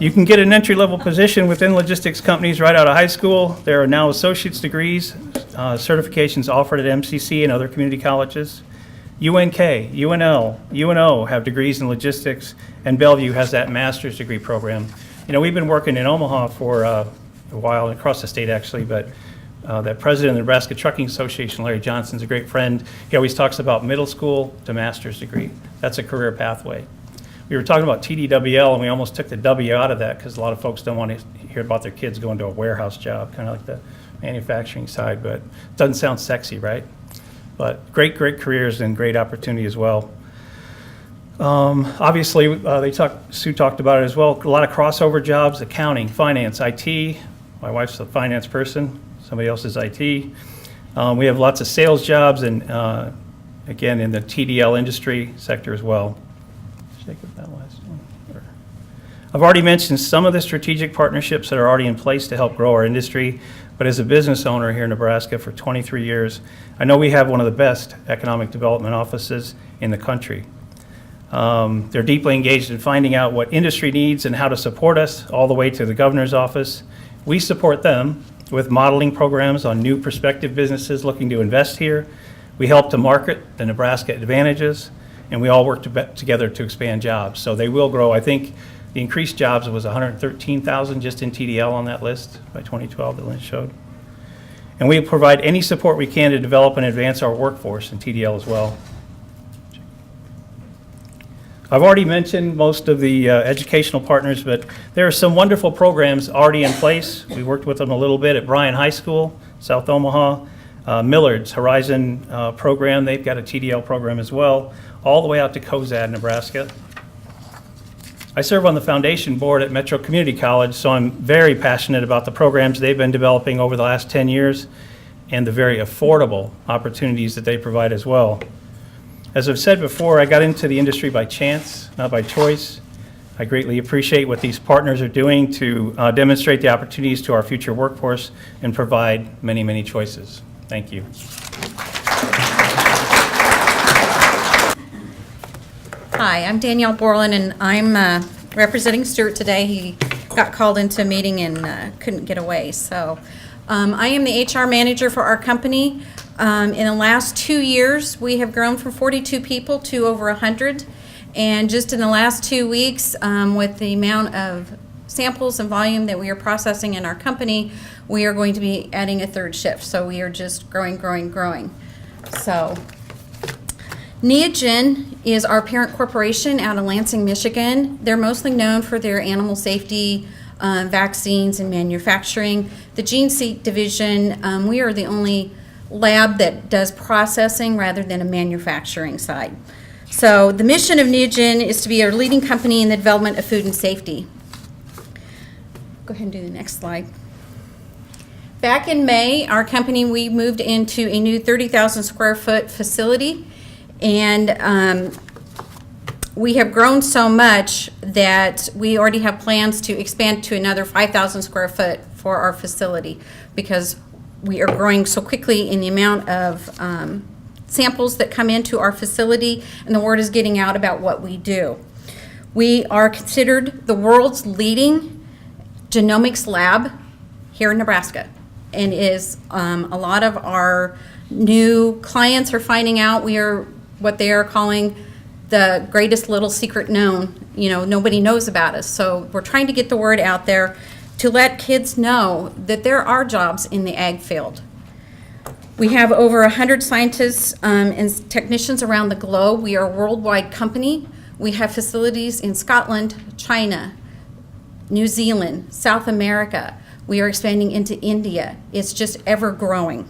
you can get an entry-level position within logistics companies right out of high school. There are now associate's degrees, certifications offered at MCC and other community colleges. UNK, UNL, UNO have degrees in logistics, and Bellevue has that master's degree program. You know, we've been working in Omaha for a while, across the state actually, but that president of the Nebraska Trucking Association, Larry Johnson's a great friend. He always talks about middle school to master's degree. That's a career pathway. We were talking about TDWL, and we almost took the W out of that because a lot of folks don't want to hear about their kids going to a warehouse job, kind of like the manufacturing side, but it doesn't sound sexy, right? But great careers and great opportunity as well. Obviously, Sue talked about it as well, a lot of crossover jobs, accounting, finance, IT. My wife's a finance person, somebody else is IT. We have lots of sales jobs and, again, in the TDL industry sector as well. Should I get that last one? I've already mentioned some of the strategic partnerships that are already in place to help grow our industry, but as a business owner here in Nebraska for 23 years, I know we have one of the best economic development offices in the country. They're deeply engaged in finding out what industry needs and how to support us, all the way to the governor's office. We support them with modeling programs on new prospective businesses looking to invest here. We help to market the Nebraska advantages, and we all work together to expand jobs. So they will grow. I think the increased jobs was 113,000 just in TDL on that list by 2012 that Lynn showed. And we provide any support we can to develop and advance our workforce in TDL as well. I've already mentioned most of the educational partners, but there are some wonderful programs already in place. We worked with them a little bit at Bryan High School, South Omaha, Millard's Horizon program. They've got a TDL program as well, all the way out to Cozad, Nebraska. I serve on the foundation board at Metro Community College, so I'm very passionate about the programs they've been developing over the last 10 years and the very affordable opportunities that they provide as well. As I've said before, I got into the industry by chance, not by choice. I greatly appreciate what these partners are doing to demonstrate the opportunities to our future workforce and provide many, many choices. Thank you. Hi, I'm Danielle Borland, and I'm representing Stuart today. He got called into a meeting and couldn't get away. So I am the HR manager for our company. In the last 2 years, we have grown from 42 people to over 100. And just in the last 2 weeks, with the amount of samples and volume that we are processing in our company, we are going to be adding a third shift. So we are just growing. So Neogen is our parent corporation out of Lansing, Michigan. They're mostly known for their animal safety, vaccines, and manufacturing. The Gene Seek division, we are the only lab that does processing rather than a manufacturing side. So the mission of Neogen is to be a leading company in the development of food and safety. Go ahead and do the next slide. Back in May, our company, we moved into a new 30,000 square foot facility, and we have grown so much that we already have plans to expand to another 5,000 square foot for our facility because we are growing so quickly in the amount of samples that come into our facility, and the word is getting out about what we do. We are considered the world's leading genomics lab here in Nebraska, and is a lot of our new clients are finding out we are what they are calling the greatest little secret known. You know, nobody knows about us, so we're trying to get the word out there to let kids know that there are jobs in the ag field. We have over 100 scientists and technicians around the globe. We are a worldwide company. We have facilities in Scotland, China, New Zealand, South America. We are expanding into India. It's just ever growing.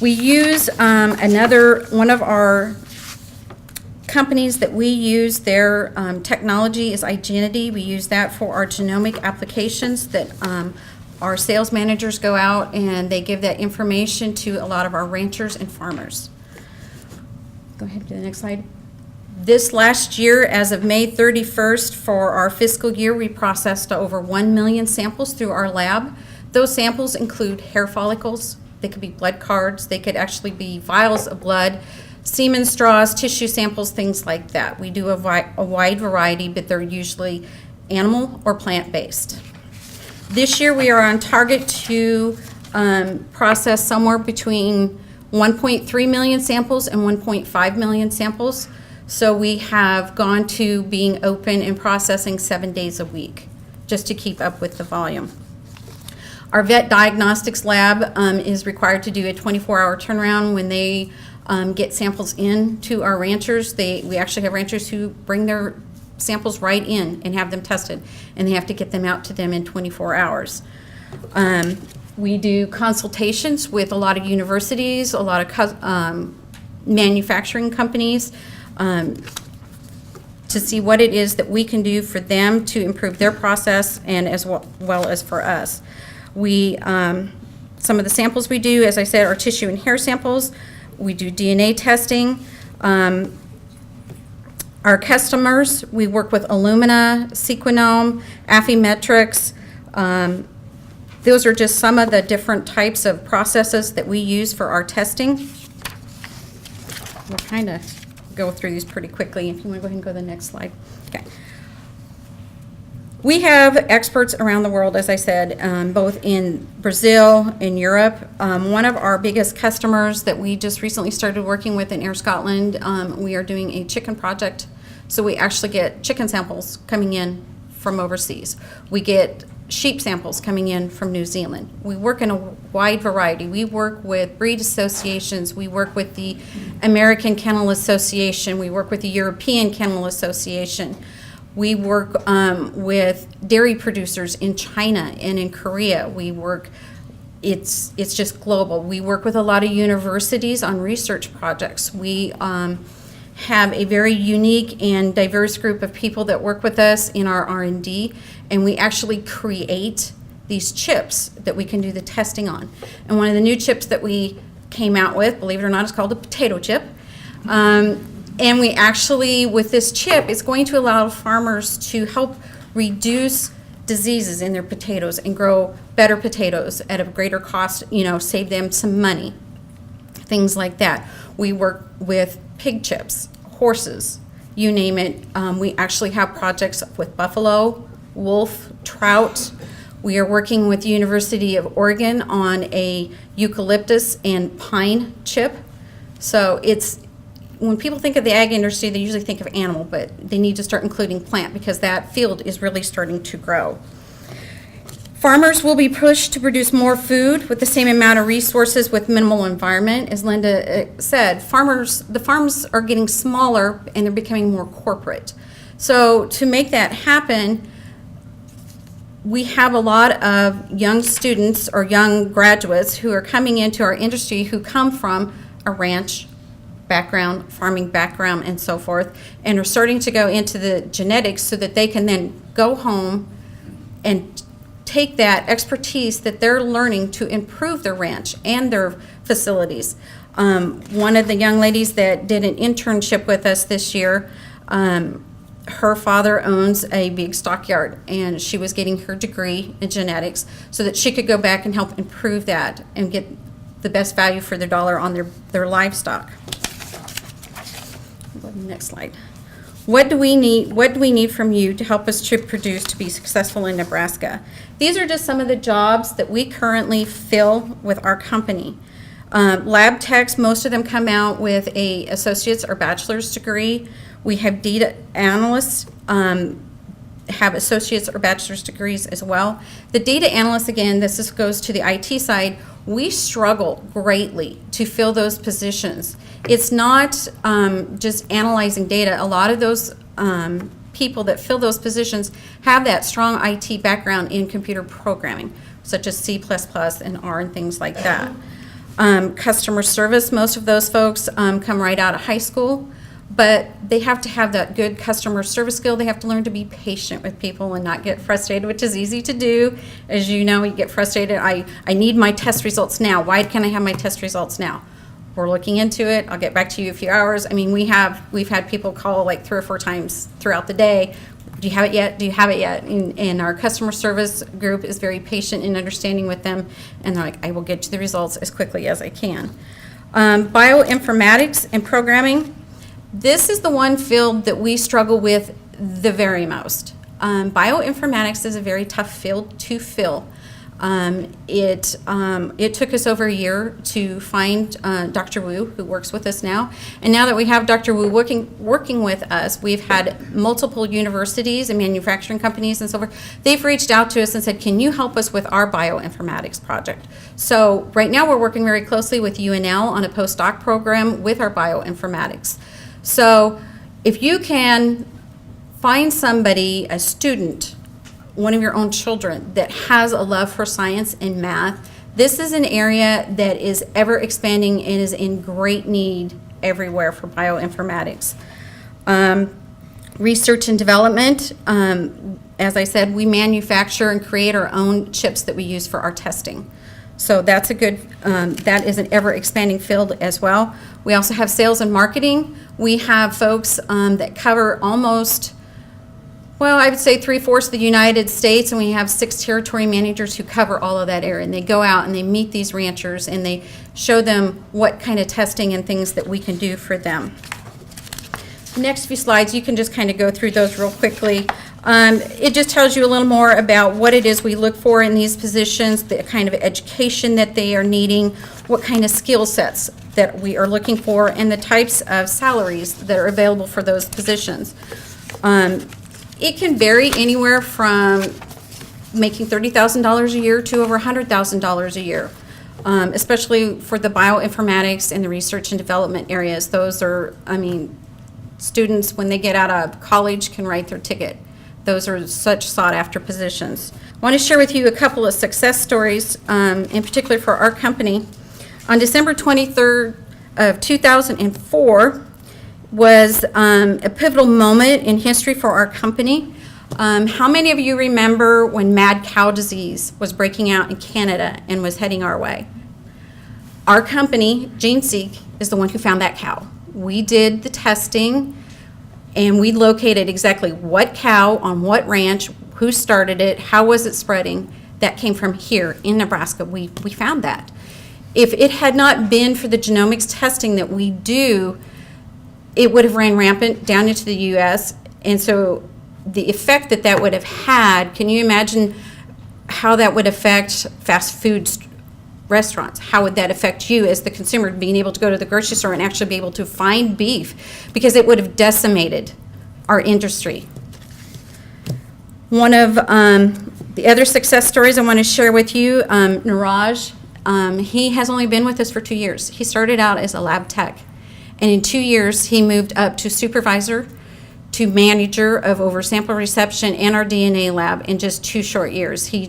We use another one of our companies that we use, their technology is Igenity. We use that for our genomic applications that our sales managers go out and they give that information to a lot of our ranchers and farmers. Go ahead to the next slide. This last year, as of May 31st for our fiscal year, we processed over 1 million samples through our lab. Those samples include hair follicles, they could be blood cards, they could actually be vials of blood, semen straws, tissue samples, things like that. We do a wide variety, but they're usually animal or plant-based. This year we are on target to process somewhere between 1.3 million samples and 1.5 million samples. So we have gone to being open and processing 7 days a week just to keep up with the volume. Our vet diagnostics lab is required to do a 24-hour turnaround when they get samples in to our ranchers. We actually have ranchers who bring their samples right in and have them tested, and they have to get them out to them in 24 hours. We do consultations with a lot of universities, a lot of manufacturing companies, to see what it is that we can do for them to improve their process and as well as for us. Some of the samples we do, as I said, are tissue and hair samples. We do DNA testing. Our customers, we work with Illumina, Sequenome, Affymetrix. Those are just some of the different types of processes that we use for our testing. We'll kind of go through these pretty quickly. If you want to go ahead and go to the next slide. Okay. We have experts around the world, as I said, both in Brazil, in Europe. One of our biggest customers that we just recently started working with in Air Scotland, we are doing a chicken project. So we actually get chicken samples coming in from overseas. We get sheep samples coming in from New Zealand. We work in a wide variety. We work with breed associations. We work with the American Kennel Association. We work with the European Kennel Association. We work with dairy producers in China and in Korea. We work, it's just global. We work with a lot of universities on research projects. We have a very unique and diverse group of people that work with us in our R&D, and we actually create these chips that we can do the testing on. And one of the new chips that we came out with, believe it or not, is called a potato chip. And we actually, with this chip, it's going to allow farmers to help reduce diseases in their potatoes and grow better potatoes at a greater cost, save them some money, things like that. We work with pig chips, horses, you name it. We actually have projects with buffalo, wolf, trout. We are working with the University of Oregon on a eucalyptus and pine chip. So when people think of the ag industry, they usually think of animal, but they need to start including plant because that field is really starting to grow. Farmers will be pushed to produce more food with the same amount of resources with minimal environment. As Linda said, the farms are getting smaller and they're becoming more corporate. So to make that happen, we have a lot of young students or young graduates who are coming into our industry who come from a ranch background, farming background, and so forth, and are starting to go into the genetics so that they can then go home and take that expertise that they're learning to improve their ranch and their facilities. One of the young ladies that did an internship with us this year, her father owns a big stockyard, and she was getting her degree in genetics so that she could go back and help improve that and get the best value for their dollar on their livestock. Go to the next slide. What do we need from you to help us to produce to be successful in Nebraska? These are just some of the jobs that we currently fill with our company. Lab techs, most of them come out with a associate's or bachelor's degree. We have data analysts, have associate's or bachelor's degrees as well. The data analysts, again, this goes to the IT side, we struggle greatly to fill those positions. It's not just analyzing data. A lot of those people that fill those positions have that strong IT background in computer programming, such as C++ and R and things like that. Customer service, most of those folks come right out of high school, but they have to have that good customer service skill. They have to learn to be patient with people and not get frustrated, which is easy to do. As you know, you get frustrated. I need my test results now. Why can't I have my test results now? We're looking into it. I'll get back to you in a few hours. I mean, we've had people call like 3 or 4 times throughout the day. Do you have it yet? Do you have it yet? And our customer service group is very patient and understanding with them, and they're like, I will get you the results as quickly as I can. Bioinformatics and programming. This is the one field that we struggle with the very most. Bioinformatics is a very tough field to fill. It took us over a year to find Dr. Wu, who works with us now. And now that we have Dr. Wu working with us, we've had multiple universities and manufacturing companies and so forth. They've reached out to us and said, can you help us with our bioinformatics project? So right now we're working very closely with UNL on a postdoc program with our bioinformatics. So if you can find somebody, a student, one of your own children that has a love for science and math, This is an area that is ever expanding and is in great need everywhere for bioinformatics. Research and development, as I said, we manufacture and create our own chips that we use for our testing. So that's a good, that is an ever expanding field as well. We also have sales and marketing. We have folks that cover almost, well, I would say 3/4 of the United States, and we have 6 territory managers who cover all of that area. And they go out and they meet these ranchers and they show them what kind of testing and things that we can do for them. Next few slides, you can just kind of go through those real quickly. It just tells you a little more about what it is we look for in these positions, the kind of education that they are needing, what kind of skill sets that we are looking for, and the types of salaries that are available for those positions. It can vary anywhere from making $30,000 a year to over $100,000 a year, especially for the bioinformatics and the research and development areas. Those are, I mean, students, when they get out of college, can write their ticket. Those are such sought-after positions. I want to share with you a couple of success stories, in particular for our company. On December 23rd of 2004 was a pivotal moment in history for our company. How many of you remember when mad cow disease was breaking out in Canada and was heading our way? Our company, GeneSeek, is the one who found that cow. We did the testing, and we located exactly what cow on what ranch, who started it, how was it spreading. That came from here in Nebraska. We found that. If it had not been for the genomics testing that we do, it would have ran rampant down into the U.S. And so the effect that that would have had, can you imagine how that would affect fast food restaurants? How would that affect you as the consumer, being able to go to the grocery store and actually be able to find beef? Because it would have decimated our industry. One of the other success stories I want to share with you, Niraj, he has only been with us for 2 years. He started out as a lab tech, and in 2 years he moved up to supervisor, to manager of over sample reception and our DNA lab in just 2 short years. He's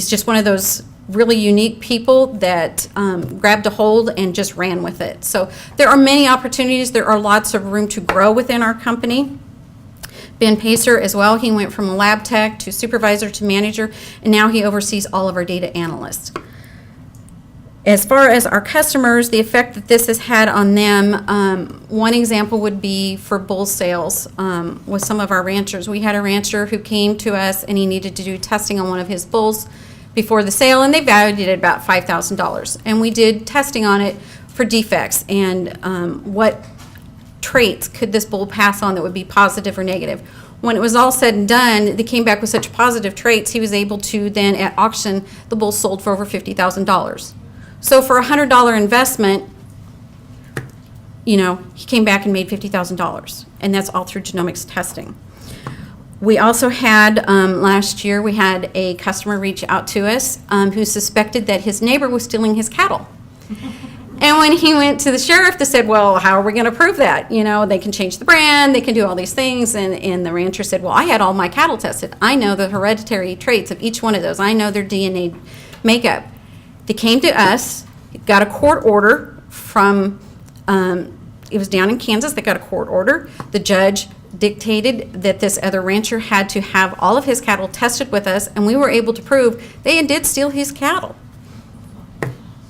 just one of those really unique people that grabbed a hold and just ran with it. So there are many opportunities. There are lots of room to grow within our company. Ben Pacer as well, he went from a lab tech to supervisor to manager, and now he oversees all of our data analysts. As far as our customers, the effect that this has had on them, one example would be for bull sales with some of our ranchers. We had a rancher who came to us and he needed to do testing on one of his bulls before the sale, and they valued it at about $5,000. And we did testing on it for defects and what traits could this bull pass on that would be positive or negative. When it was all said and done, they came back with such positive traits, he was able to then, at auction, the bull sold for over $50,000. So for a $100 investment, you know, he came back and made $50,000, and that's all through genomics testing. We also had, last year, we had a customer reach out to us who suspected that his neighbor was stealing his cattle. And when he went to the sheriff, they said, well, how are we going to prove that? You know, they can change the brand, they can do all these things. And the rancher said, well, I had all my cattle tested. I know the hereditary traits of each one of those. I know their DNA makeup. They came to us, got a court order from, it was down in Kansas, they got a court order. The judge dictated that this other rancher had to have all of his cattle tested with us, and we were able to prove they did steal his cattle.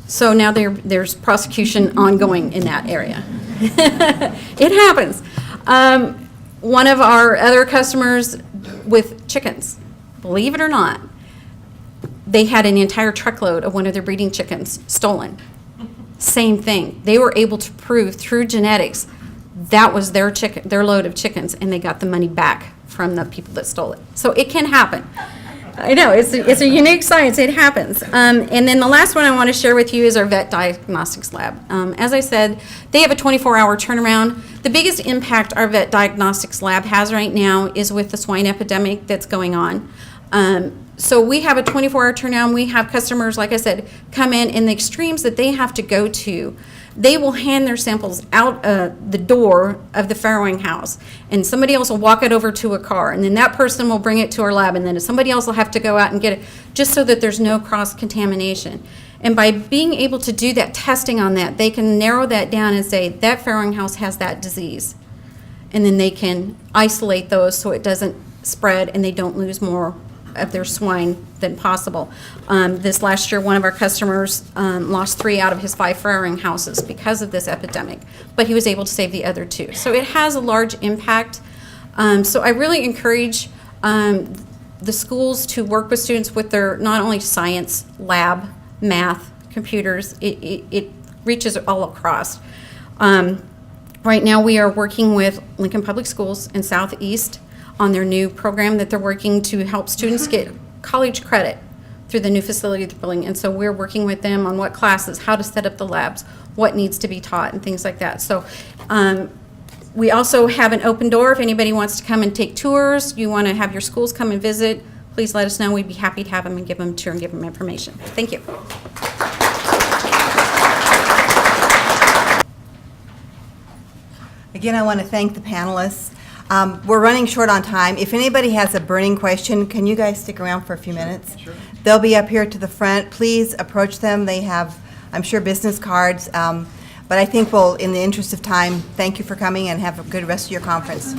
So now there's prosecution ongoing in that area. It happens. One of our other customers with chickens, believe it or not, they had an entire truckload of one of their breeding chickens stolen. Same thing. They were able to prove through genetics that was their load of chickens, and they got the money back from the people that stole it. So it can happen. I know, it's a unique science. It happens. And then the last one I want to share with you is our vet diagnostics lab. As I said, they have a 24-hour turnaround. The biggest impact our vet diagnostics lab has right now is with the swine epidemic that's going on. So we have a 24-hour turnaround. We have customers, like I said, come in the extremes that they have to go to. They will hand their samples out the door of the farrowing house, and somebody else will walk it over to a car, and then that person will bring it to our lab, and then somebody else will have to go out and get it, just so that there's no cross-contamination. And by being able to do that testing on that, they can narrow that down and say, that farrowing house has that disease. And then they can isolate those so it doesn't spread and they don't lose more of their swine than possible. This last year, one of our customers lost 3 out of his 5 farrowing houses because of this epidemic, but he was able to save the other 2. So it has a large impact. So I really encourage the schools to work with students with their not only science, lab, math, computers, it reaches all across. Right now, we are working with Lincoln Public Schools in Southeast on their new program that they're working to help students get college credit through the new facility they're building. And so we're working with them on what classes, how to set up the labs, what needs to be taught, and things like that. So we also have an open door. If anybody wants to come and take tours, you want to have your schools come and visit, please let us know. We'd be happy to have them and give them a tour and give them information. Thank you. Again, I want to thank the panelists. We're running short on time. If anybody has a burning question, can you guys stick around for a few minutes? Sure. They'll be up here to the front. Please approach them. They have, I'm sure, business cards. But I think we'll, in the interest of time, thank you for coming and have a good rest of your conference.